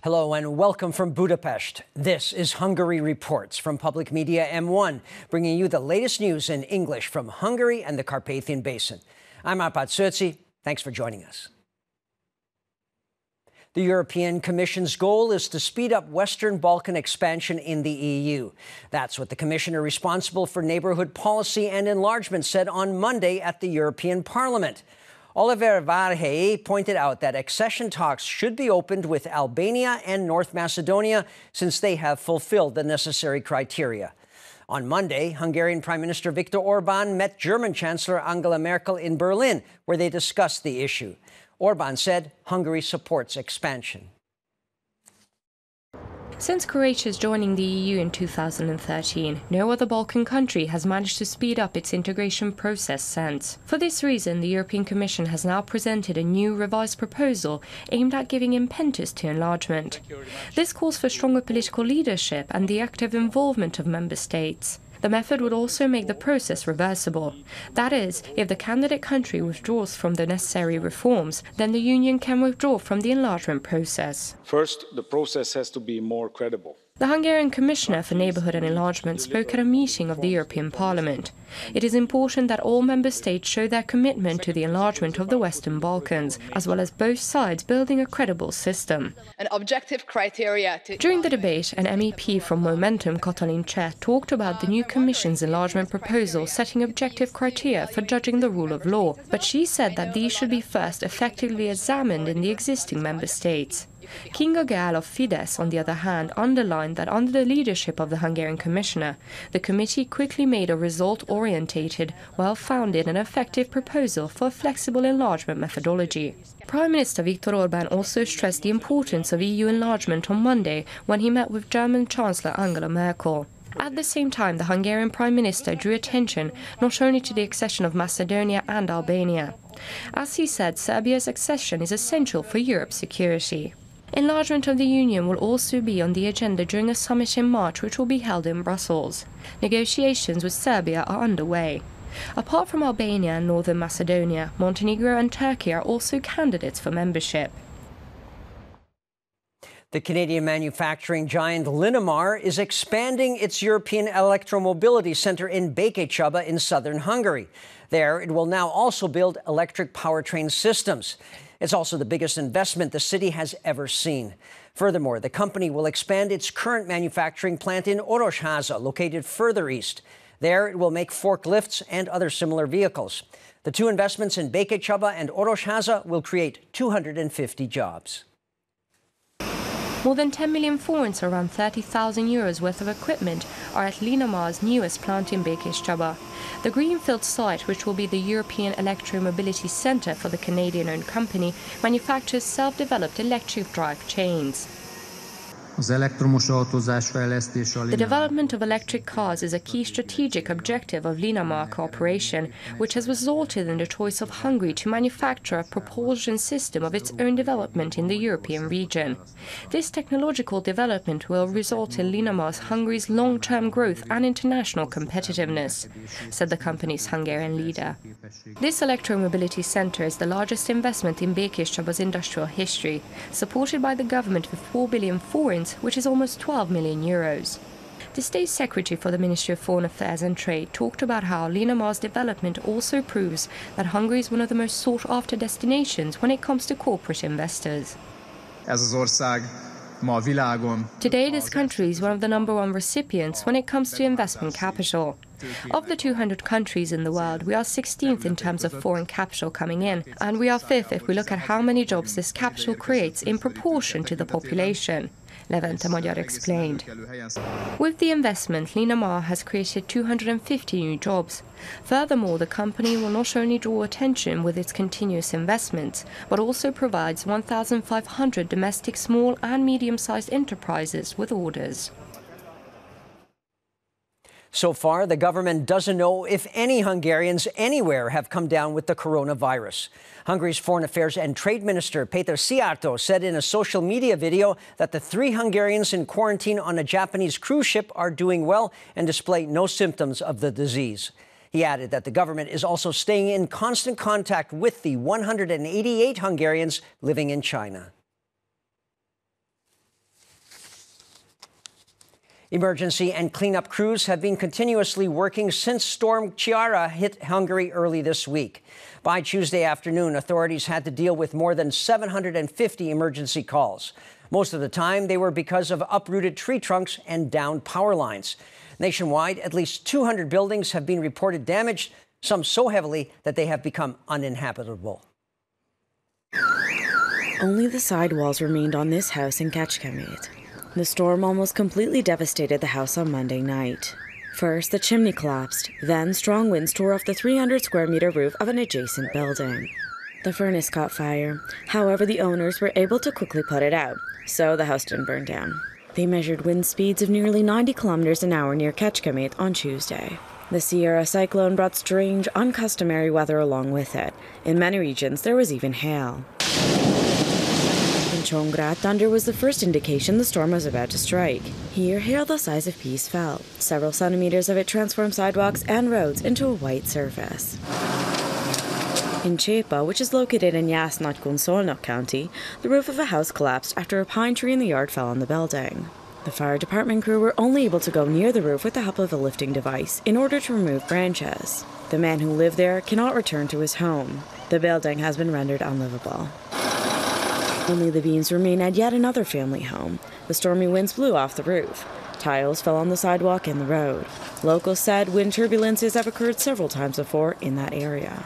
Hello and welcome from Budapest. This is Hungary Reports from Public Media M1, bringing you the latest news in English from Hungary and the Carpathian Basin. I'm Arpad Szőci. Thanks for joining us. The European Commission's goal is to speed up Western Balkan expansion in the EU. That's what the commissioner responsible for neighbourhood policy and enlargement said on Monday at the European Parliament. Oliver Varhelyi pointed out that accession talks should be opened with Albania and North Macedonia since they have fulfilled the necessary criteria. On Monday, Hungarian Prime Minister Viktor Orbán met German Chancellor Angela Merkel in Berlin, where they discussed the issue. Orbán said Hungary supports expansion. Since Croatia's joining the EU in 2013, no other Balkan country has managed to speed up its integration process since. For this reason, the European Commission has now presented a new revised proposal aimed at giving impetus to enlargement. This calls for stronger political leadership and the active involvement of member states. The method would also make the process reversible. That is, if the candidate country withdraws from the necessary reforms, then the Union can withdraw from the enlargement process. First, the process has to be more credible. The Hungarian Commissioner for Neighbourhood and Enlargement spoke at a meeting of the European Parliament. It is important that all member states show their commitment to the enlargement of the Western Balkans, as well as both sides building a credible system. An objective criteria During the debate, an MEP from Momentum, Katalin Cseh, talked about the new Commission's enlargement proposal setting objective criteria for judging the rule of law, but she said that these should be first effectively examined in the existing member states. Kinga Gál of Fidesz, on the other hand, underlined that under the leadership of the Hungarian Commissioner, the committee quickly made a result-orientated, well-founded and effective proposal for a flexible enlargement methodology. Prime Minister Viktor Orbán also stressed the importance of EU enlargement on Monday when he met with German Chancellor Angela Merkel. At the same time, the Hungarian Prime Minister drew attention not only to the accession of Macedonia and Albania. As he said, Serbia's accession is essential for Europe's security. Enlargement of the Union will also be on the agenda during a summit in March, which will be held in Brussels. Negotiations with Serbia are underway. Apart from Albania and Northern Macedonia, Montenegro and Turkey are also candidates for membership. The Canadian manufacturing giant Linamar is expanding its European electromobility centre in Békéscsaba in southern Hungary. There, it will now also build electric powertrain systems. It's also the biggest investment the city has ever seen. Furthermore, the company will expand its current manufacturing plant in Orosháza, located further east. There, it will make forklifts and other similar vehicles. The two investments in Békéscsaba and Orosháza will create 250 jobs. More than 10 million forints, around 30,000 euros worth of equipment, are at Linamar's newest plant in Békéscsaba. The greenfield site, which will be the European Electromobility Centre for the Canadian-owned company, manufactures self-developed electric drive chains. The development of electric cars is a key strategic objective of Linamar cooperation, which has resulted in the choice of Hungary to manufacture a propulsion system of its own development in the European region. This technological development will result in Linamar's Hungary's long-term growth and international competitiveness, said the company's Hungarian leader. This electromobility centre is the largest investment in Békéscsaba's industrial history, supported by the government with 4 billion forints, which is almost 12 million euros. The State Secretary for the Ministry of Foreign Affairs and Trade talked about how Linamar's development also proves that Hungary is one of the most sought-after destinations when it comes to corporate investors. Today, this country is one of the #1 recipients when it comes to investment capital. Of the 200 countries in the world, we are 16th in terms of foreign capital coming in, and we are 5th if we look at how many jobs this capital creates in proportion to the population, Levente Magyar explained. With the investment, Linamar has created 250 new jobs. Furthermore, the company will not only draw attention with its continuous investments, but also provides 1,500 domestic small and medium-sized enterprises with orders. So far, the government doesn't know if any Hungarians anywhere have come down with the coronavirus. Hungary's Foreign Affairs and Trade Minister Péter Szijjártó said in a social media video that the 3 Hungarians in quarantine on a Japanese cruise ship are doing well and display no symptoms of the disease. He added that the government is also staying in constant contact with the 188 Hungarians living in China. Emergency and cleanup crews have been continuously working since Storm Chiara hit Hungary early this week. By Tuesday afternoon, authorities had to deal with more than 750 emergency calls. Most of the time, they were because of uprooted tree trunks and downed power lines. Nationwide, at least 200 buildings have been reported damaged, some so heavily that they have become uninhabitable. Only the side walls remained on this house in Kecskemét. The storm almost completely devastated the house on Monday night. First, the chimney collapsed. Then, strong winds tore off the 300-square-meter roof of an adjacent building. The furnace caught fire. However, the owners were able to quickly put it out, so the house didn't burn down. They measured wind speeds of nearly 90 kilometers an hour near Kecskemét on Tuesday. The Sierra cyclone brought strange, uncustomary weather along with it. In many regions, there was even hail. In Csongrád, thunder was the first indication the storm was about to strike. Here, hail the size of peas fell. Several centimeters of it transformed sidewalks and roads into a white surface. In Csépa, which is located in Jász-Nagykun-Szolnok County, the roof of a house collapsed after a pine tree in the yard fell on the building. The fire department crew were only able to go near the roof with the help of a lifting device in order to remove branches. The man who lived there cannot return to his home. The building has been rendered unlivable. Only the beams remain at yet another family home. The stormy winds blew off the roof. Tiles fell on the sidewalk and the road. Locals said wind turbulences have occurred several times before in that area.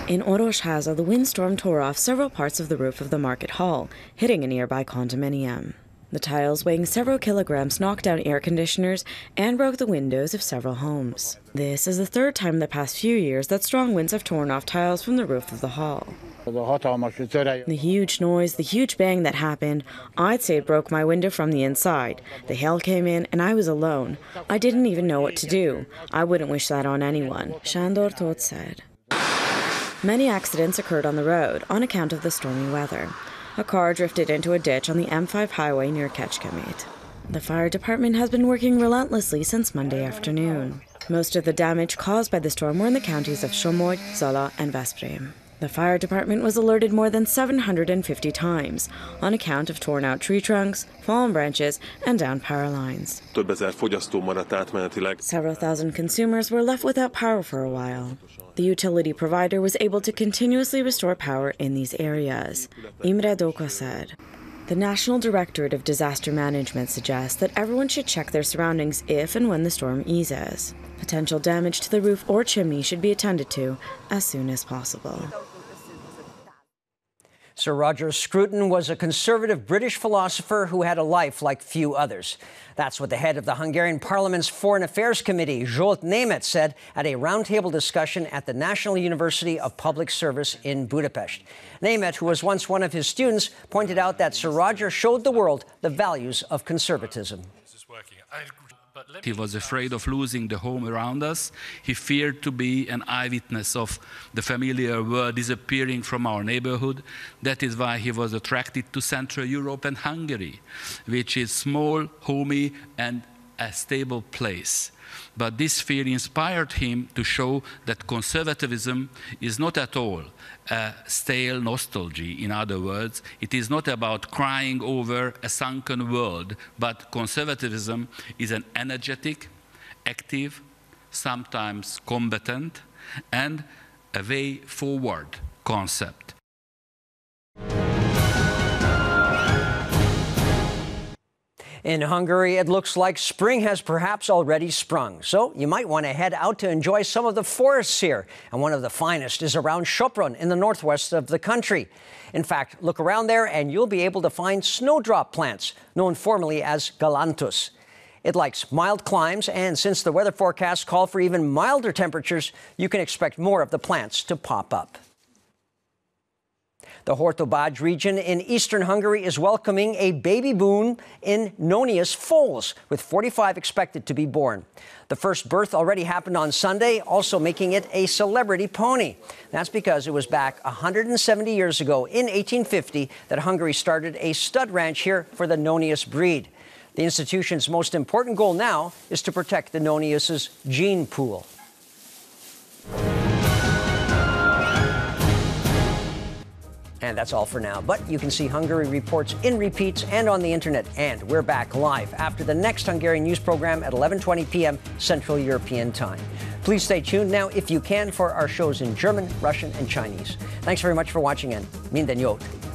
In Orosháza, the windstorm tore off several parts of the roof of the market hall, hitting a nearby condominium. The tiles, weighing several kilograms, knocked down air conditioners and broke the windows of several homes. This is the third time in the past few years that strong winds have torn off tiles from the roof of the hall. The huge noise, the huge bang that happened, I'd say it broke my window from the inside. The hail came in and I was alone. I didn't even know what to do. I wouldn't wish that on anyone, Sándor Tóth said. Many accidents occurred on the road on account of the stormy weather. A car drifted into a ditch on the M5 highway near Kecskemét. The fire department has been working relentlessly since Monday afternoon. Most of the damage caused by the storm were in the counties of Somogy, Zala, and Veszprém. The fire department was alerted more than 750 times on account of torn-out tree trunks, fallen branches, and downed power lines. Several thousand consumers were left without power for a while. The utility provider was able to continuously restore power in these areas. Híradó said. The National Directorate of Disaster Management suggests that everyone should check their surroundings if and when the storm eases. Potential damage to the roof or chimney should be attended to as soon as possible. Sir Roger Scruton was a conservative British philosopher who had a life like few others. That's what the head of the Hungarian Parliament's Foreign Affairs Committee, Zsolt Németh, said at a roundtable discussion at the National University of Public Service in Budapest. Németh, who was once one of his students, pointed out that Sir Roger showed the world the values of conservatism. He was afraid of losing the home around us. He feared to be an eyewitness of the familiar world disappearing from our neighborhood. That is why he was attracted to Central Europe and Hungary, which is small, homey, and a stable place. But this fear inspired him to show that conservatism is not at all a stale nostalgia. In other words, it is not about crying over a sunken world, but conservatism is an energetic, active, sometimes combatant, and a way forward concept. In Hungary, it looks like spring has perhaps already sprung. So you might want to head out to enjoy some of the forests here. And one of the finest is around Sopron in the northwest of the country. In fact, look around there and you'll be able to find snowdrop plants, known formally as galanthus. It likes mild climes, and since the weather forecasts call for even milder temperatures, you can expect more of the plants to pop up. The Híradó region in eastern Hungary is welcoming a baby boom in Gnaeus foals, with 45 expected to be born. The first birth already happened on Sunday, also making it a celebrity pony. That's because it was back 170 years ago, in 1850, that Hungary started a stud ranch here for the Gnaeus breed. The institution's most important goal now is to protect the Gnaeus's gene pool. And that's all for now. But you can see Hungary reports in repeats and on the internet. And we're back live after the next Hungarian news program at 11:20 p.m. Central European Time. Please stay tuned now, if you can, for our shows in German, Russian, and Chinese. Thanks very much for watching, and minden jót!